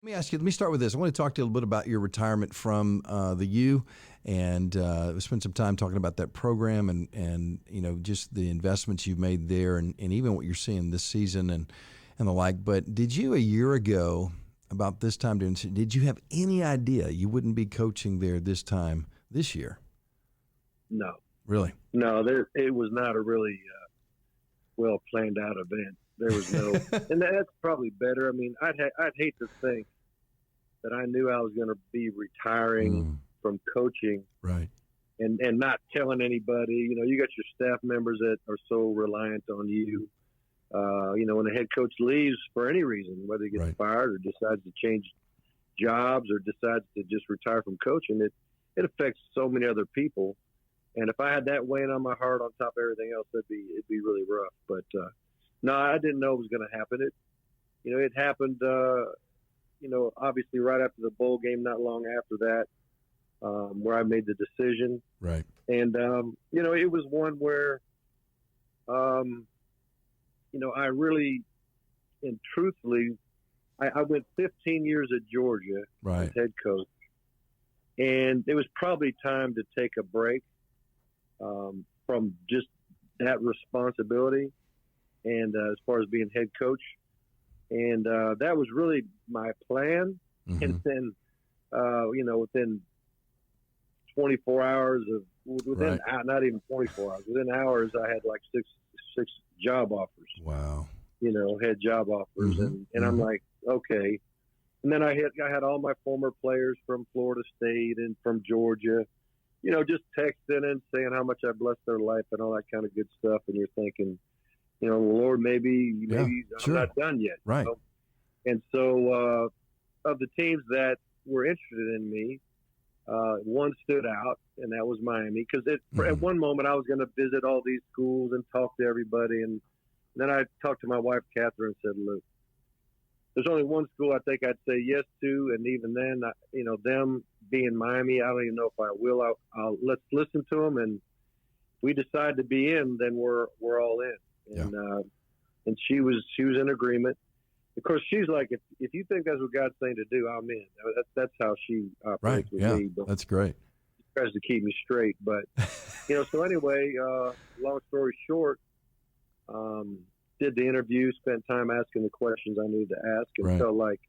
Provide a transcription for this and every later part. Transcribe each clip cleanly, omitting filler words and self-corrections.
Let me start with this. I want to talk to you a little bit about your retirement from the U, and spend some time talking about that program and just the investments you've made there, and even what you're seeing this season and the like. But did you a year ago, about this time, did you have any idea you wouldn't be coaching there this time this year? No. Really? No, it was not a really well planned out event. There was no, and that's probably better. I mean, I'd hate to think that I knew I was going to be retiring from coaching, right? And not telling anybody. You got your staff members that are so reliant on you. When a head coach leaves for any reason, whether he gets fired or decides to change jobs or decides to just retire from coaching, it affects so many other people. And if I had that weighing on my heart on top of everything else, it'd be really rough. But no, I didn't know it was going to happen. It happened. Obviously right after the bowl game, not long after that, where I made the decision. Right. And it was one where, I really, and truthfully, I went 15 years at Georgia as head coach, and it was probably time to take a break from just that responsibility, and as far as being head coach, and that was really my plan. Mm-hmm. And then, within 24 hours not even 24 hours, within hours, I had like six job offers. Wow. Head job offers. Mm-hmm. And I'm like, okay. And then I had all my former players from Florida State and from Georgia, just texting and saying how much I blessed their life and all that kind of good stuff. And you're thinking, Lord, maybe I'm not done yet. Right. And so of the teams that were interested in me, one stood out, and that was Miami. Because at one moment I was going to visit all these schools and talk to everybody. And then I talked to my wife, Catherine, and said, look, there's only one school I think I'd say yes to. And even then, them being Miami, I don't even know if I will. I'll let's listen to them. And if we decide to be in, then we're all in. And she was in agreement. Of course, she's like, if you think that's what God's saying to do, I'm in. That's how she operates with me. But that's great. She tries to keep me straight. But, so anyway, long story short, did the interview, spent time asking the questions I needed to ask, and felt like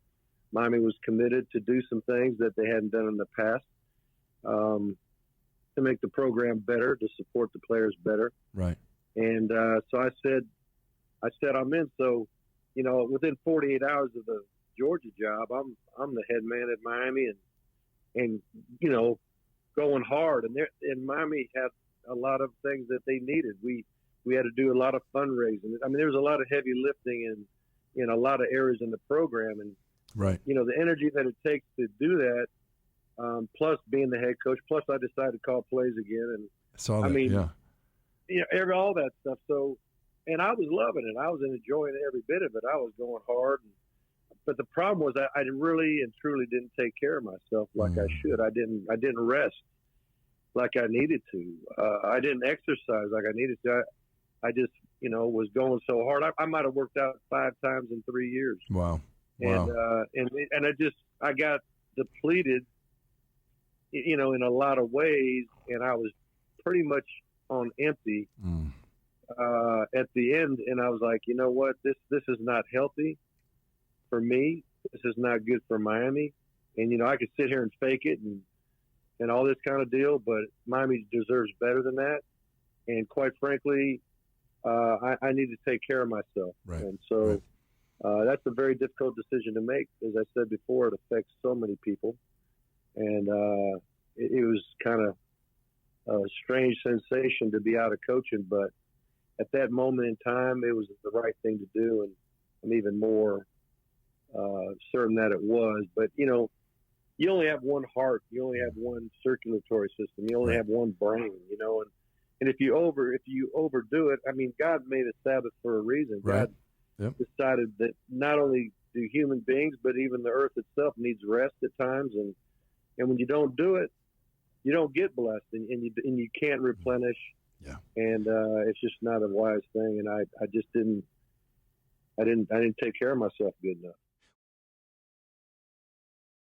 Miami was committed to do some things that they hadn't done in the past to make the program better, to support the players better. Right. And so I said I'm in. So, within 48 hours of the Georgia job, I'm the head man at Miami and going hard. And Miami had a lot of things that they needed. We had to do a lot of fundraising. I mean, there was a lot of heavy lifting in a lot of areas in the program. And, the energy that it takes to do that, plus being the head coach, plus I decided to call plays again. And saw that, all that stuff. So, and I was loving it. I was enjoying every bit of it. I was going hard. But the problem was I really and truly didn't take care of myself like I should. I didn't rest like I needed to. I didn't exercise like I needed to. I just, was going so hard. I might have worked out 5 times in 3 years. Wow. And I got depleted, in a lot of ways, and I was pretty much on empty at the end. And I was like, you know what, this is not healthy for me. This is not good for Miami. And, I could sit here and fake it and all this kind of deal, but Miami deserves better than that. And quite frankly, I need to take care of myself. Right. And so that's a very difficult decision to make. As I said before, it affects so many people. And it was kind of a strange sensation to be out of coaching. But at that moment in time, it was the right thing to do. And I'm even more certain that it was. But, you only have one heart. You only have one circulatory system. You only have one brain, and if you overdo it, I mean, God made a Sabbath for a reason. Right. God decided that not only do human beings, but even the earth itself needs rest at times. And when you don't do it, you don't get blessed and you can't replenish. Yeah. And it's just not a wise thing. And I just didn't take care of myself good enough.